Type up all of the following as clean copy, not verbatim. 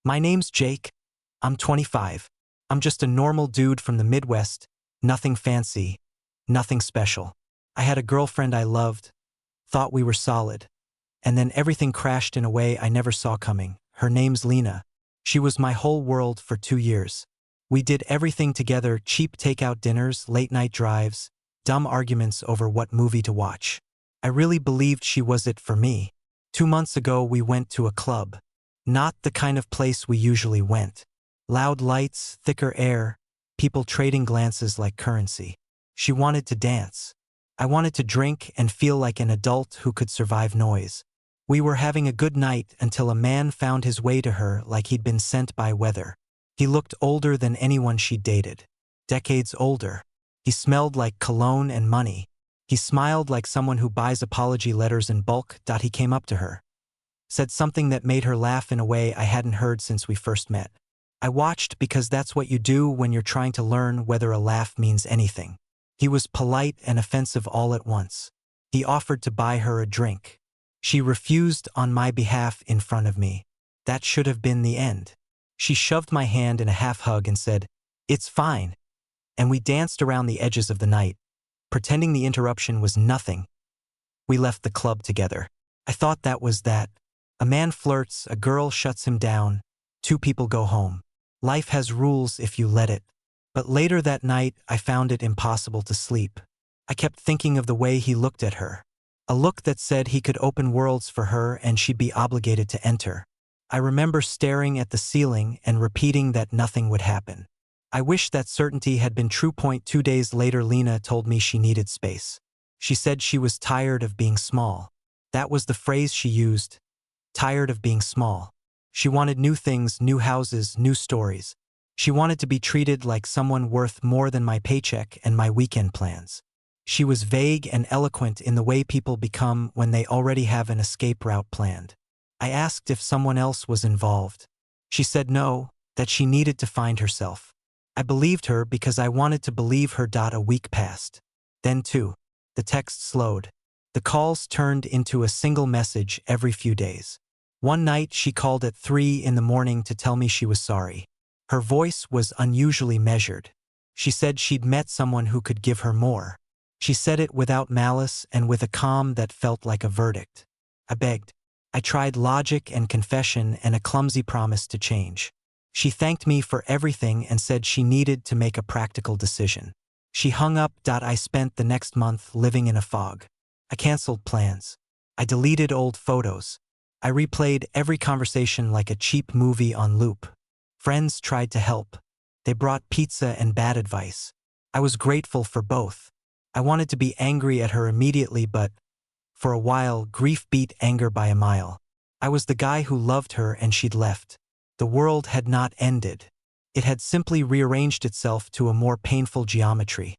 My name's Jake. I'm 25. I'm just a normal dude from the Midwest, nothing fancy, nothing special. I had a girlfriend I loved, thought we were solid, and then everything crashed in a way I never saw coming. Her name's Lena. She was my whole world for 2 years. We did everything together: cheap takeout dinners, late-night drives, dumb arguments over what movie to watch. I really believed she was it for me. 2 months ago we went to a club. Not the kind of place we usually went. Loud lights, thicker air, people trading glances like currency. She wanted to dance. I wanted to drink and feel like an adult who could survive noise. We were having a good night until a man found his way to her like he'd been sent by weather. He looked older than anyone she'd dated. Decades older. He smelled like cologne and money. He smiled like someone who buys apology letters in bulk. He came up to her, said something that made her laugh in a way I hadn't heard since we first met. I watched because that's what you do when you're trying to learn whether a laugh means anything. He was polite and offensive all at once. He offered to buy her a drink. She refused on my behalf in front of me. That should have been the end. She shoved my hand in a half hug and said, "It's fine." And we danced around the edges of the night, pretending the interruption was nothing. We left the club together. I thought that was that. A man flirts, a girl shuts him down, two people go home. Life has rules if you let it. But later that night, I found it impossible to sleep. I kept thinking of the way he looked at her. A look that said he could open worlds for her and she'd be obligated to enter. I remember staring at the ceiling and repeating that nothing would happen. I wish that certainty had been true. 2 days later, Lena told me she needed space. She said she was tired of being small. That was the phrase she used. Tired of being small. She wanted new things, new houses, new stories. She wanted to be treated like someone worth more than my paycheck and my weekend plans. She was vague and eloquent in the way people become when they already have an escape route planned. I asked if someone else was involved. She said no, that she needed to find herself. I believed her because I wanted to believe her. A week passed. Then two. The text slowed. The calls turned into a single message every few days. One night she called at 3 in the morning to tell me she was sorry. Her voice was unusually measured. She said she'd met someone who could give her more. She said it without malice and with a calm that felt like a verdict. I begged. I tried logic and confession and a clumsy promise to change. She thanked me for everything and said she needed to make a practical decision. She hung up. I spent the next month living in a fog. I canceled plans. I deleted old photos. I replayed every conversation like a cheap movie on loop. Friends tried to help. They brought pizza and bad advice. I was grateful for both. I wanted to be angry at her immediately, but for a while, grief beat anger by a mile. I was the guy who loved her and she'd left. The world had not ended. It had simply rearranged itself to a more painful geometry.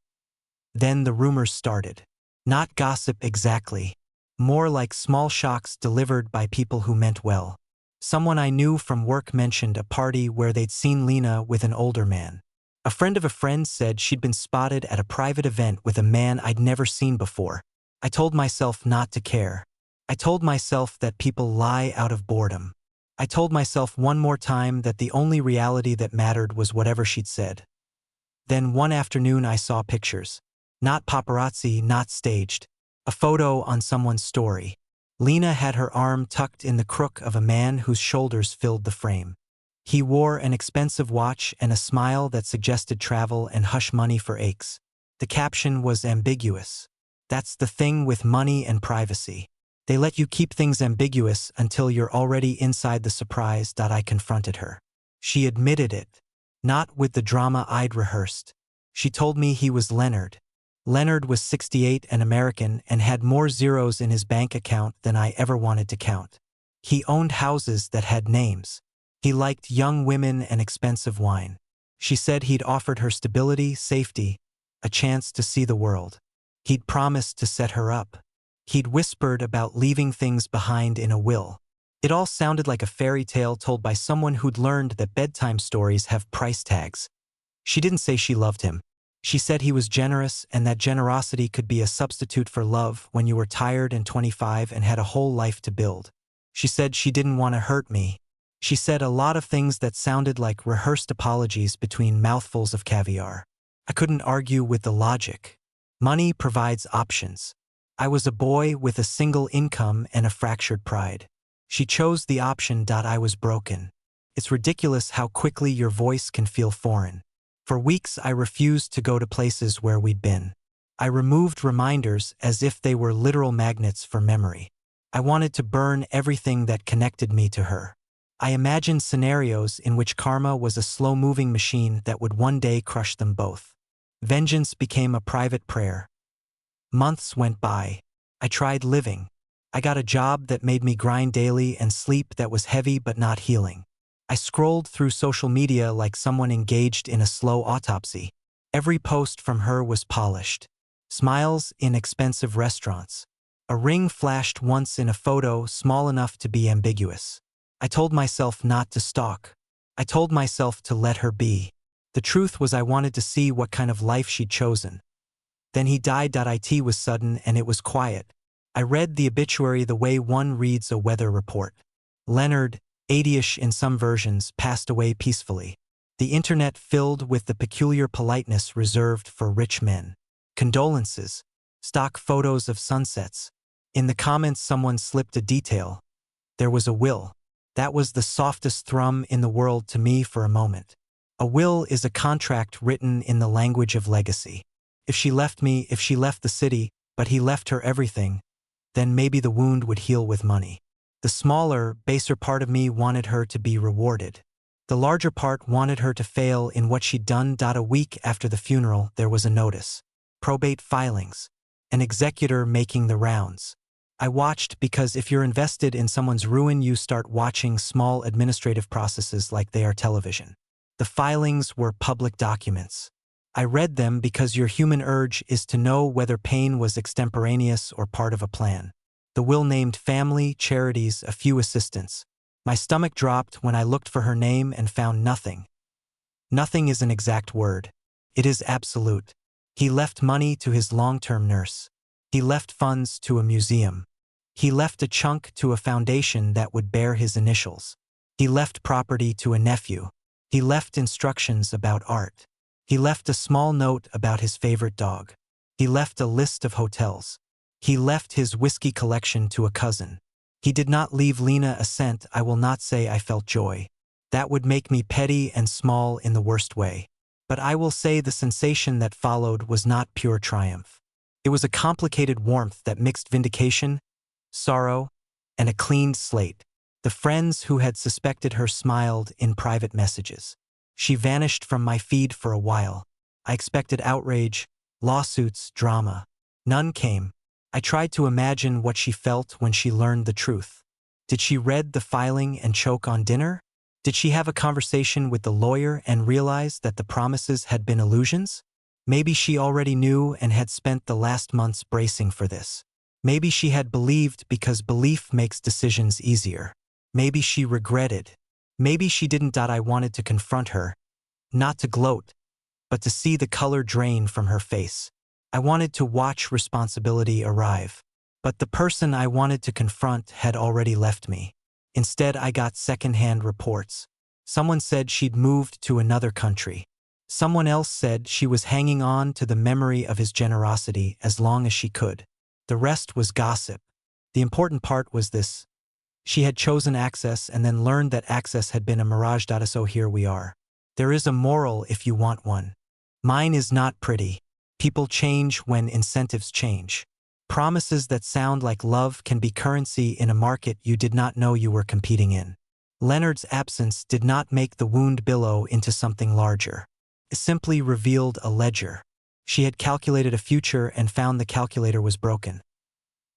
Then the rumors started. Not gossip exactly. More like small shocks delivered by people who meant well. Someone I knew from work mentioned a party where they'd seen Lena with an older man. A friend of a friend said she'd been spotted at a private event with a man I'd never seen before. I told myself not to care. I told myself that people lie out of boredom. I told myself one more time that the only reality that mattered was whatever she'd said. Then one afternoon I saw pictures. Not paparazzi, not staged. A photo on someone's story. Lena had her arm tucked in the crook of a man whose shoulders filled the frame. He wore an expensive watch and a smile that suggested travel and hush money for aches. The caption was ambiguous. That's the thing with money and privacy. They let you keep things ambiguous until you're already inside the surprise. I confronted her. She admitted it. Not with the drama I'd rehearsed. She told me he was Leonard. Leonard was 68 and American and had more zeros in his bank account than I ever wanted to count. He owned houses that had names. He liked young women and expensive wine. She said he'd offered her stability, safety, a chance to see the world. He'd promised to set her up. He'd whispered about leaving things behind in a will. It all sounded like a fairy tale told by someone who'd learned that bedtime stories have price tags. She didn't say she loved him. She said he was generous and that generosity could be a substitute for love when you were tired and 25 and had a whole life to build. She said she didn't want to hurt me. She said a lot of things that sounded like rehearsed apologies between mouthfuls of caviar. I couldn't argue with the logic. Money provides options. I was a boy with a single income and a fractured pride. She chose the option. I was broken. It's ridiculous how quickly your voice can feel foreign. For weeks I refused to go to places where we'd been. I removed reminders as if they were literal magnets for memory. I wanted to burn everything that connected me to her. I imagined scenarios in which karma was a slow-moving machine that would one day crush them both. Vengeance became a private prayer. Months went by. I tried living. I got a job that made me grind daily and sleep that was heavy but not healing. I scrolled through social media like someone engaged in a slow autopsy. Every post from her was polished. Smiles in expensive restaurants. A ring flashed once in a photo small enough to be ambiguous. I told myself not to stalk. I told myself to let her be. The truth was I wanted to see what kind of life she'd chosen. Then he died. It was sudden and it was quiet. I read the obituary the way one reads a weather report. Leonard, 80-ish in some versions, passed away peacefully. The internet filled with the peculiar politeness reserved for rich men. Condolences. Stock photos of sunsets. In the comments someone slipped a detail. There was a will. That was the softest thrum in the world to me for a moment. A will is a contract written in the language of legacy. If she left me, if she left the city, but he left her everything, then maybe the wound would heal with money. The smaller, baser part of me wanted her to be rewarded. The larger part wanted her to fail in what she'd done. A week after the funeral, there was a notice. Probate filings. An executor making the rounds. I watched because if you're invested in someone's ruin, you start watching small administrative processes like they are television. The filings were public documents. I read them because your human urge is to know whether pain was extemporaneous or part of a plan. The will named family, charities, a few assistants. My stomach dropped when I looked for her name and found nothing. Nothing is an exact word. It is absolute. He left money to his long-term nurse. He left funds to a museum. He left a chunk to a foundation that would bear his initials. He left property to a nephew. He left instructions about art. He left a small note about his favorite dog. He left a list of hotels. He left his whiskey collection to a cousin. He did not leave Lena a cent. I will not say I felt joy. That would make me petty and small in the worst way. But I will say the sensation that followed was not pure triumph. It was a complicated warmth that mixed vindication, sorrow, and a cleaned slate. The friends who had suspected her smiled in private messages. She vanished from my feed for a while. I expected outrage, lawsuits, drama. None came. I tried to imagine what she felt when she learned the truth. Did she read the filing and choke on dinner? Did she have a conversation with the lawyer and realize that the promises had been illusions? Maybe she already knew and had spent the last months bracing for this. Maybe she had believed because belief makes decisions easier. Maybe she regretted. Maybe she didn't. I wanted to confront her, not to gloat, but to see the color drain from her face. I wanted to watch responsibility arrive. But the person I wanted to confront had already left me. Instead, I got secondhand reports. Someone said she'd moved to another country. Someone else said she was hanging on to the memory of his generosity as long as she could. The rest was gossip. The important part was this. She had chosen access and then learned that access had been a mirage. So here we are. There is a moral if you want one. Mine is not pretty. People change when incentives change. Promises that sound like love can be currency in a market you did not know you were competing in. Leonard's absence did not make the wound billow into something larger. It simply revealed a ledger. She had calculated a future and found the calculator was broken.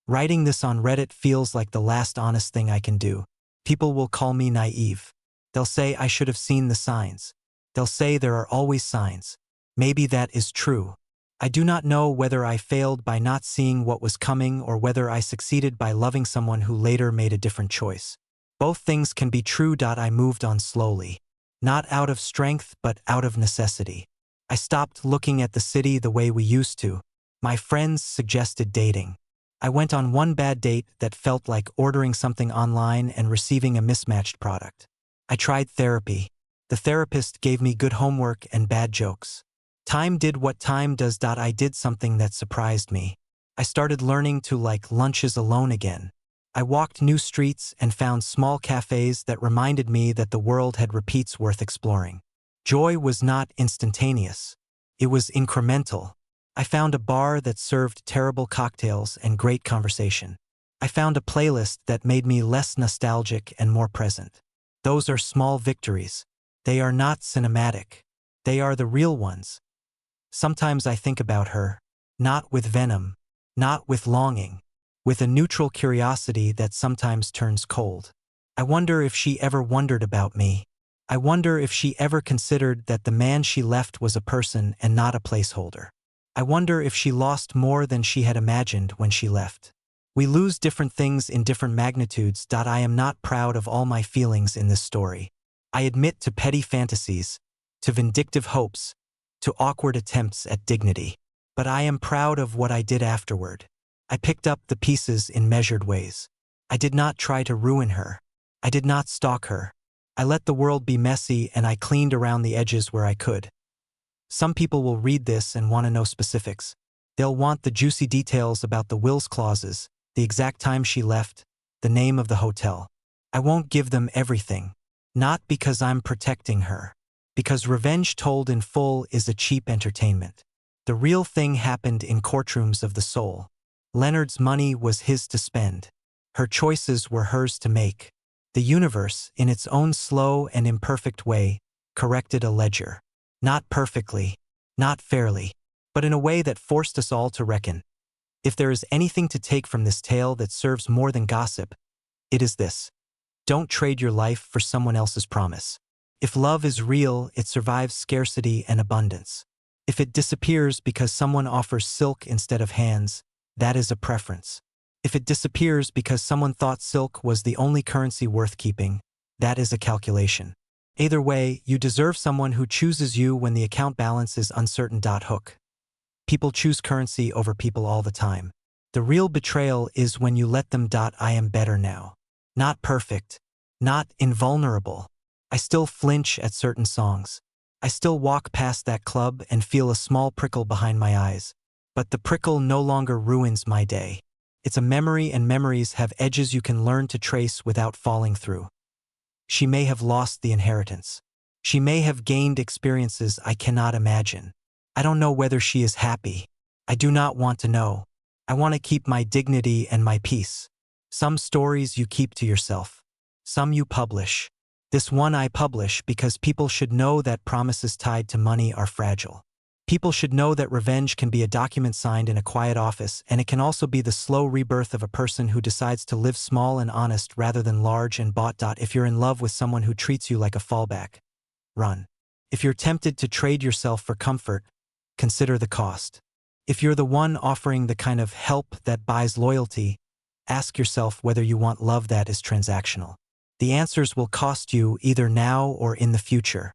Writing this on Reddit feels like the last honest thing I can do. People will call me naive. They'll say I should have seen the signs. They'll say there are always signs. Maybe that is true. I do not know whether I failed by not seeing what was coming or whether I succeeded by loving someone who later made a different choice. Both things can be true. I moved on slowly. Not out of strength, but out of necessity. I stopped looking at the city the way we used to. My friends suggested dating. I went on one bad date that felt like ordering something online and receiving a mismatched product. I tried therapy. The therapist gave me good homework and bad jokes. Time did what time does. I did something that surprised me. I started learning to like lunches alone again. I walked new streets and found small cafes that reminded me that the world had repeats worth exploring. Joy was not instantaneous. It was incremental. I found a bar that served terrible cocktails and great conversation. I found a playlist that made me less nostalgic and more present. Those are small victories. They are not cinematic. They are the real ones. Sometimes I think about her, not with venom, not with longing, with a neutral curiosity that sometimes turns cold. I wonder if she ever wondered about me. I wonder if she ever considered that the man she left was a person and not a placeholder. I wonder if she lost more than she had imagined when she left. We lose different things in different magnitudes. I am not proud of all my feelings in this story. I admit to petty fantasies, to vindictive hopes, to awkward attempts at dignity. But I am proud of what I did afterward. I picked up the pieces in measured ways. I did not try to ruin her. I did not stalk her. I let the world be messy and I cleaned around the edges where I could. Some people will read this and want to know specifics. They'll want the juicy details about the wills clauses, the exact time she left, the name of the hotel. I won't give them everything. Not because I'm protecting her. Because revenge told in full is a cheap entertainment. The real thing happened in courtrooms of the soul. Leonard's money was his to spend. Her choices were hers to make. The universe, in its own slow and imperfect way, corrected a ledger. Not perfectly, not fairly, but in a way that forced us all to reckon. If there is anything to take from this tale that serves more than gossip, it is this. Don't trade your life for someone else's promise. If love is real, it survives scarcity and abundance. If it disappears because someone offers silk instead of hands, that is a preference. If it disappears because someone thought silk was the only currency worth keeping, that is a calculation. Either way, you deserve someone who chooses you when the account balance is uncertain. Hook. People choose currency over people all the time. The real betrayal is when you let them. I am better now. Not perfect. Not invulnerable. I still flinch at certain songs. I still walk past that club and feel a small prickle behind my eyes. But the prickle no longer ruins my day. It's a memory, and memories have edges you can learn to trace without falling through. She may have lost the inheritance. She may have gained experiences I cannot imagine. I don't know whether she is happy. I do not want to know. I want to keep my dignity and my peace. Some stories you keep to yourself. Some you publish. This one I publish because people should know that promises tied to money are fragile. People should know that revenge can be a document signed in a quiet office, and it can also be the slow rebirth of a person who decides to live small and honest rather than large and bought. If you're in love with someone who treats you like a fallback, run. If you're tempted to trade yourself for comfort, consider the cost. If you're the one offering the kind of help that buys loyalty, ask yourself whether you want love that is transactional. The answers will cost you either now or in the future.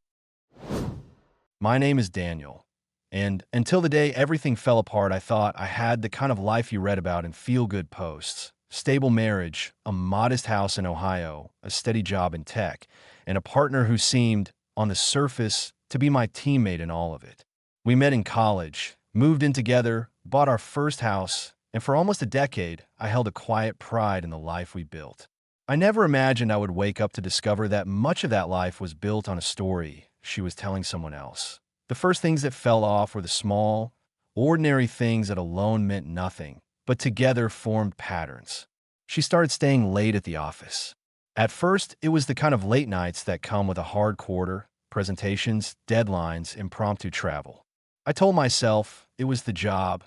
My name is Daniel, and until the day everything fell apart, I thought I had the kind of life you read about in feel-good posts. Stable marriage, a modest house in Ohio, a steady job in tech, and a partner who seemed, on the surface, to be my teammate in all of it. We met in college, moved in together, bought our first house, and for almost a decade, I held a quiet pride in the life we built. I never imagined I would wake up to discover that much of that life was built on a story she was telling someone else. The first things that fell off were the small, ordinary things that alone meant nothing, but together formed patterns. She started staying late at the office. At first, it was the kind of late nights that come with a hard quarter, presentations, deadlines, impromptu travel. I told myself it was the job.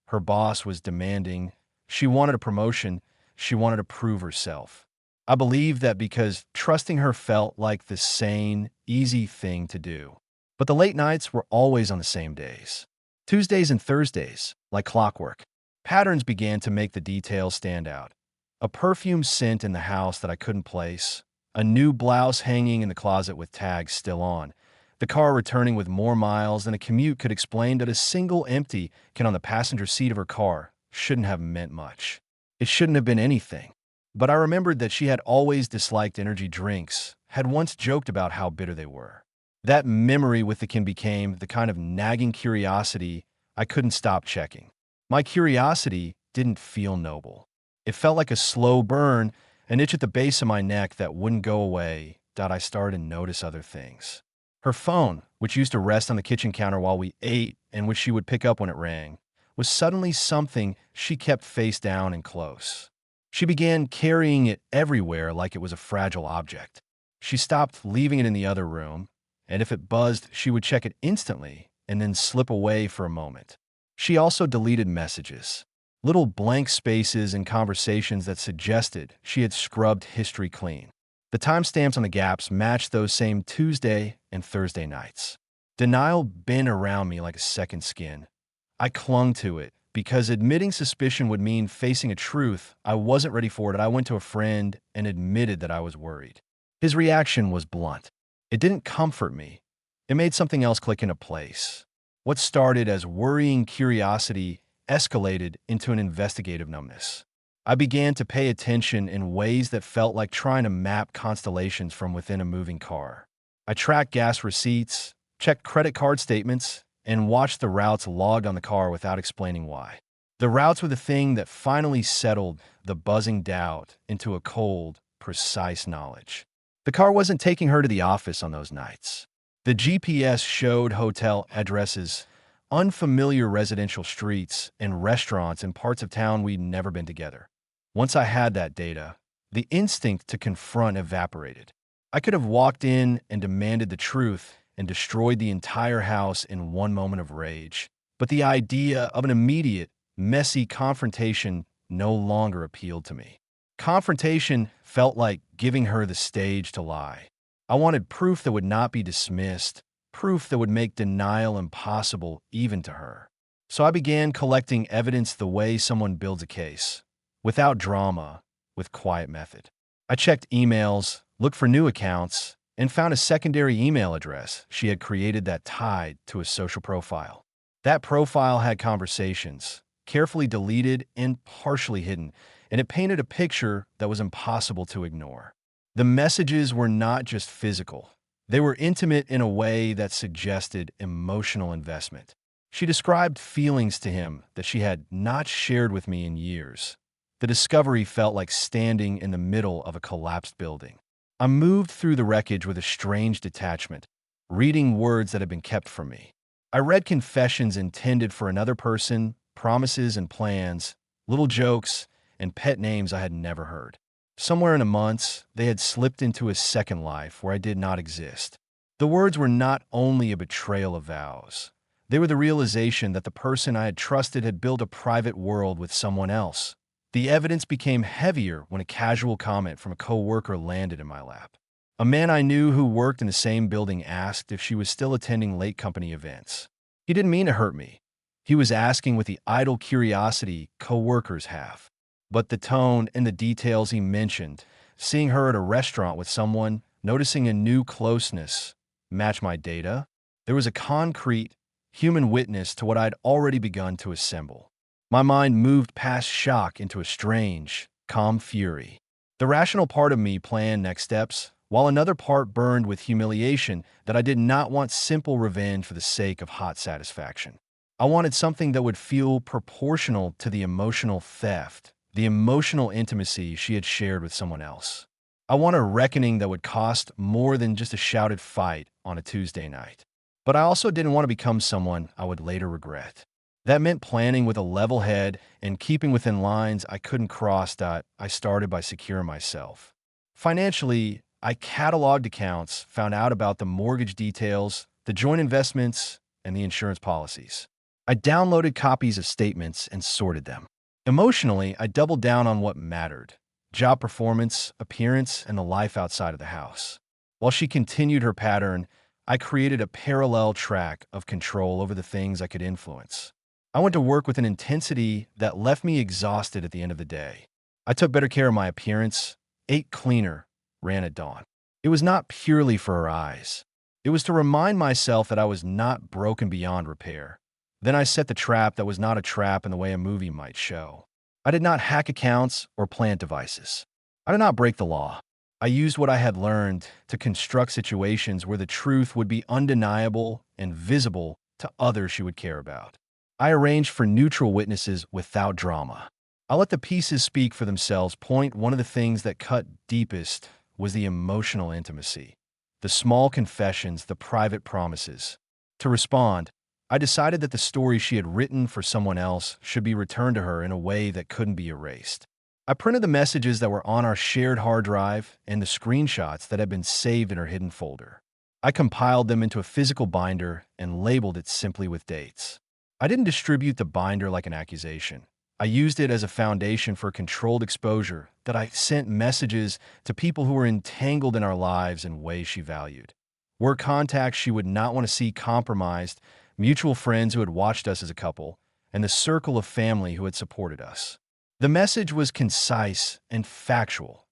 Her boss was demanding. She wanted a promotion. She wanted to prove herself. I believed that because trusting her felt like the sane, easy thing to do. But the late nights were always on the same days. Tuesdays and Thursdays, like clockwork. Patterns began to make the details stand out. A perfume scent in the house that I couldn't place. A new blouse hanging in the closet with tags still on. The car returning with more miles than a commute could explain that a single empty can on the passenger seat of her car shouldn't have meant much. It shouldn't have been anything. But I remembered that she had always disliked energy drinks, had once joked about how bitter they were. That memory with the Kim became the kind of nagging curiosity I couldn't stop checking. My curiosity didn't feel noble. It felt like a slow burn, an itch at the base of my neck that wouldn't go away. I started to notice other things. Her phone, which used to rest on the kitchen counter while we ate and which she would pick up when it rang, was suddenly something she kept face down and close. She began carrying it everywhere like it was a fragile object. She stopped leaving it in the other room, and if it buzzed, she would check it instantly and then slip away for a moment. She also deleted messages, little blank spaces in conversations that suggested she had scrubbed history clean. The timestamps on the gaps matched those same Tuesday and Thursday nights. Denial bent around me like a second skin. I clung to it because admitting suspicion would mean facing a truth I wasn't ready for. I went to a friend and admitted that I was worried. His reaction was blunt. It didn't comfort me. It made something else click into place. What started as worrying curiosity escalated into an investigative numbness. I began to pay attention in ways that felt like trying to map constellations from within a moving car. I tracked gas receipts, checked credit card statements, and watched the routes logged on the car without explaining why. The routes were the thing that finally settled the buzzing doubt into a cold, precise knowledge. The car wasn't taking her to the office on those nights. The GPS showed hotel addresses, unfamiliar residential streets, and restaurants in parts of town we'd never been together. Once I had that data, the instinct to confront evaporated. I could have walked in and demanded the truth and destroyed the entire house in one moment of rage. But the idea of an immediate, messy confrontation no longer appealed to me. Confrontation felt like giving her the stage to lie. I wanted proof that would not be dismissed, proof that would make denial impossible even to her. So I began collecting evidence the way someone builds a case, without drama, with quiet method. I checked emails, looked for new accounts, and found a secondary email address she had created that tied to a social profile. That profile had conversations, carefully deleted and partially hidden, and it painted a picture that was impossible to ignore. The messages were not just physical. They were intimate in a way that suggested emotional investment. She described feelings to him that she had not shared with me in years. The discovery felt like standing in the middle of a collapsed building. I moved through the wreckage with a strange detachment, reading words that had been kept from me. I read confessions intended for another person, promises and plans, little jokes, and pet names I had never heard. Somewhere in the months, they had slipped into a second life where I did not exist. The words were not only a betrayal of vows. They were the realization that the person I had trusted had built a private world with someone else. The evidence became heavier when a casual comment from a coworker landed in my lap. A man I knew who worked in the same building asked if she was still attending late company events. He didn't mean to hurt me. He was asking with the idle curiosity coworkers have. But the tone and the details he mentioned, seeing her at a restaurant with someone, noticing a new closeness, matched my data. There was a concrete, human witness to what I'd already begun to assemble. My mind moved past shock into a strange, calm fury. The rational part of me planned next steps, while another part burned with humiliation that I did not want simple revenge for the sake of hot satisfaction. I wanted something that would feel proportional to the emotional theft, the emotional intimacy she had shared with someone else. I want a reckoning that would cost more than just a shouted fight on a Tuesday night. But I also didn't want to become someone I would later regret. That meant planning with a level head and keeping within lines I couldn't cross. I started by securing myself. Financially, I cataloged accounts, found out about the mortgage details, the joint investments, and the insurance policies. I downloaded copies of statements and sorted them. Emotionally, I doubled down on what mattered: job performance, appearance, and the life outside of the house. While she continued her pattern, I created a parallel track of control over the things I could influence. I went to work with an intensity that left me exhausted at the end of the day. I took better care of my appearance, ate cleaner, ran at dawn. It was not purely for her eyes. It was to remind myself that I was not broken beyond repair. Then I set the trap that was not a trap in the way a movie might show. I did not hack accounts or plant devices. I did not break the law. I used what I had learned to construct situations where the truth would be undeniable and visible to others she would care about. I arranged for neutral witnesses without drama. I let the pieces speak for themselves. One of the things that cut deepest was the emotional intimacy, the small confessions, the private promises. To respond, I decided that the story she had written for someone else should be returned to her in a way that couldn't be erased. I printed the messages that were on our shared hard drive and the screenshots that had been saved in her hidden folder. I compiled them into a physical binder and labeled it simply with dates. I didn't distribute the binder like an accusation. I used it as a foundation for controlled exposure that I sent messages to people who were entangled in our lives in ways she valued. Were contacts she would not want to see compromised, mutual friends who had watched us as a couple, and the circle of family who had supported us. The message was concise and factual.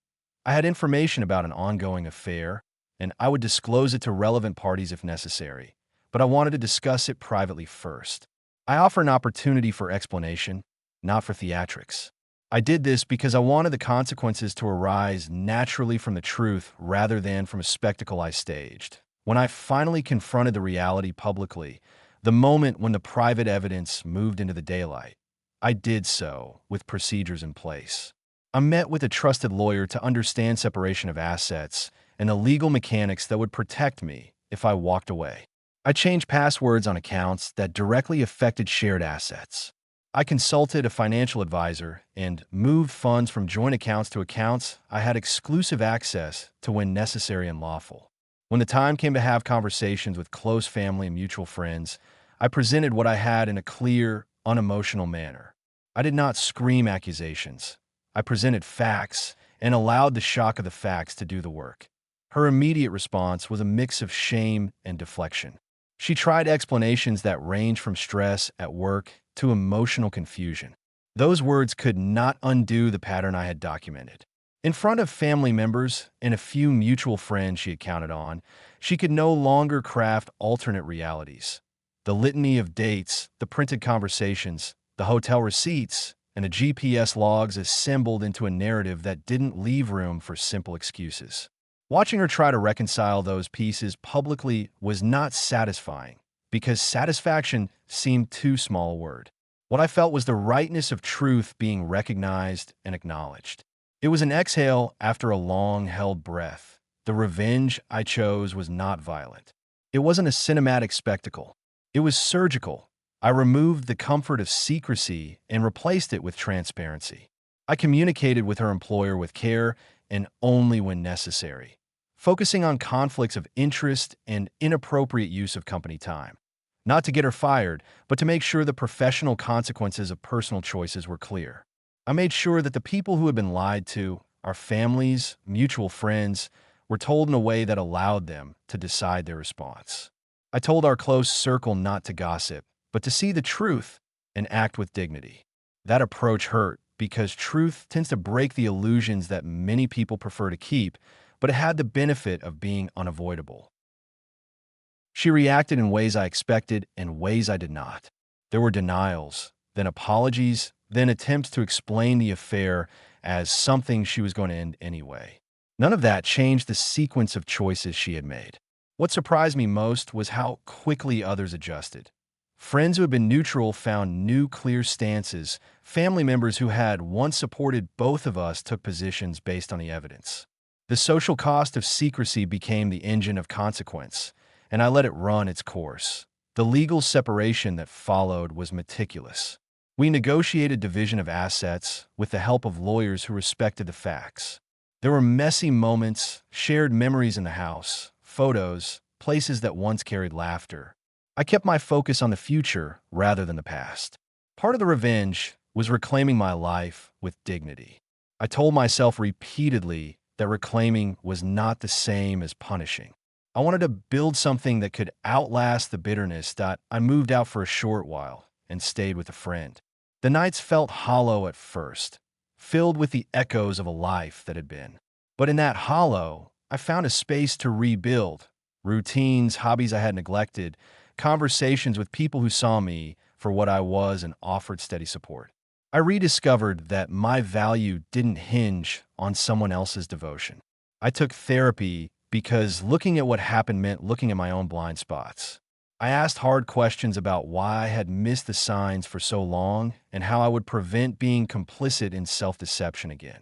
I had information about an ongoing affair, and I would disclose it to relevant parties if necessary, but I wanted to discuss it privately first. I offer an opportunity for explanation, not for theatrics. I did this because I wanted the consequences to arise naturally from the truth rather than from a spectacle I staged. When I finally confronted the reality publicly, the moment when the private evidence moved into the daylight, I did so with procedures in place. I met with a trusted lawyer to understand separation of assets and the legal mechanics that would protect me if I walked away. I changed passwords on accounts that directly affected shared assets. I consulted a financial advisor and moved funds from joint accounts to accounts I had exclusive access to when necessary and lawful. When the time came to have conversations with close family and mutual friends, I presented what I had in a clear, unemotional manner. I did not scream accusations. I presented facts and allowed the shock of the facts to do the work. Her immediate response was a mix of shame and deflection. She tried explanations that ranged from stress at work to emotional confusion. Those words could not undo the pattern I had documented. In front of family members and a few mutual friends she had counted on, she could no longer craft alternate realities. The litany of dates, the printed conversations, the hotel receipts, and the GPS logs assembled into a narrative that didn't leave room for simple excuses. Watching her try to reconcile those pieces publicly was not satisfying, because satisfaction seemed too small a word. What I felt was the rightness of truth being recognized and acknowledged. It was an exhale after a long-held breath. The revenge I chose was not violent. It wasn't a cinematic spectacle. It was surgical. I removed the comfort of secrecy and replaced it with transparency. I communicated with her employer with care and only when necessary, focusing on conflicts of interest and inappropriate use of company time. Not to get her fired, but to make sure the professional consequences of personal choices were clear. I made sure that the people who had been lied to, our families, mutual friends, were told in a way that allowed them to decide their response. I told our close circle not to gossip, but to see the truth and act with dignity. That approach hurt because truth tends to break the illusions that many people prefer to keep, but it had the benefit of being unavoidable. She reacted in ways I expected and ways I did not. There were denials, then apologies, then attempts to explain the affair as something she was going to end anyway. None of that changed the sequence of choices she had made. What surprised me most was how quickly others adjusted. Friends who had been neutral found new, clear stances. Family members who had once supported both of us took positions based on the evidence. The social cost of secrecy became the engine of consequence, and I let it run its course. The legal separation that followed was meticulous. We negotiated division of assets with the help of lawyers who respected the facts. There were messy moments, shared memories in the house, photos, places that once carried laughter. I kept my focus on the future rather than the past. Part of the revenge was reclaiming my life with dignity. I told myself repeatedly that reclaiming was not the same as punishing. I wanted to build something that could outlast the bitterness that I moved out for a short while and stayed with a friend. The nights felt hollow at first, filled with the echoes of a life that had been. But in that hollow, I found a space to rebuild. Routines, hobbies I had neglected, conversations with people who saw me for what I was and offered steady support. I rediscovered that my value didn't hinge on someone else's devotion. I took therapy because looking at what happened meant looking at my own blind spots. I asked hard questions about why I had missed the signs for so long and how I would prevent being complicit in self-deception again.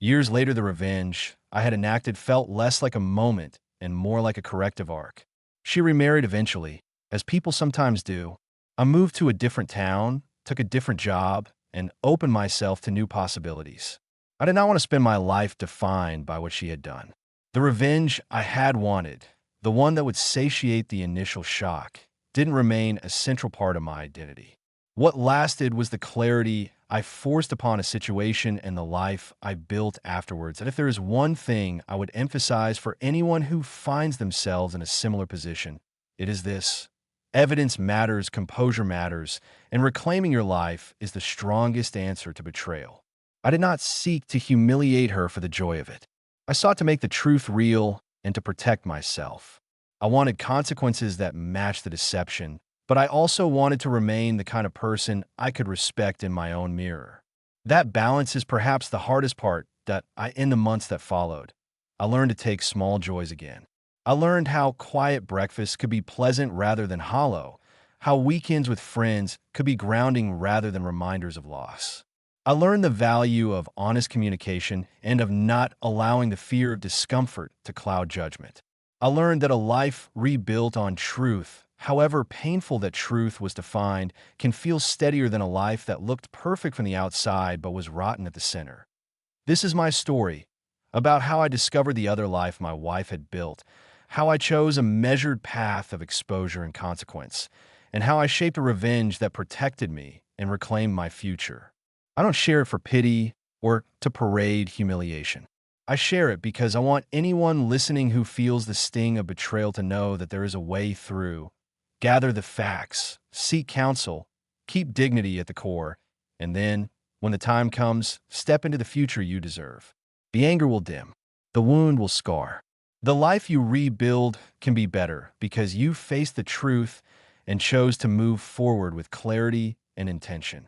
Years later, the revenge I had enacted felt less like a moment and more like a corrective arc. She remarried eventually, as people sometimes do. I moved to a different town, took a different job, and opened myself to new possibilities. I did not want to spend my life defined by what she had done. The revenge I had wanted, the one that would satiate the initial shock, didn't remain a central part of my identity. What lasted was the clarity I forced upon a situation and the life I built afterwards. And if there is one thing I would emphasize for anyone who finds themselves in a similar position, it is this. Evidence matters, composure matters, and reclaiming your life is the strongest answer to betrayal. I did not seek to humiliate her for the joy of it. I sought to make the truth real and to protect myself. I wanted consequences that matched the deception, but I also wanted to remain the kind of person I could respect in my own mirror. That balance is perhaps the hardest part in the months that followed. I learned to take small joys again. I learned how quiet breakfasts could be pleasant rather than hollow, how weekends with friends could be grounding rather than reminders of loss. I learned the value of honest communication and of not allowing the fear of discomfort to cloud judgment. I learned that a life rebuilt on truth, however painful that truth was to find, can feel steadier than a life that looked perfect from the outside but was rotten at the center. This is my story about how I discovered the other life my wife had built, how I chose a measured path of exposure and consequence, and how I shaped a revenge that protected me and reclaimed my future. I don't share it for pity or to parade humiliation. I share it because I want anyone listening who feels the sting of betrayal to know that there is a way through. Gather the facts, seek counsel, keep dignity at the core, and then, when the time comes, step into the future you deserve. The anger will dim. The wound will scar. The life you rebuild can be better because you faced the truth and chose to move forward with clarity and intention.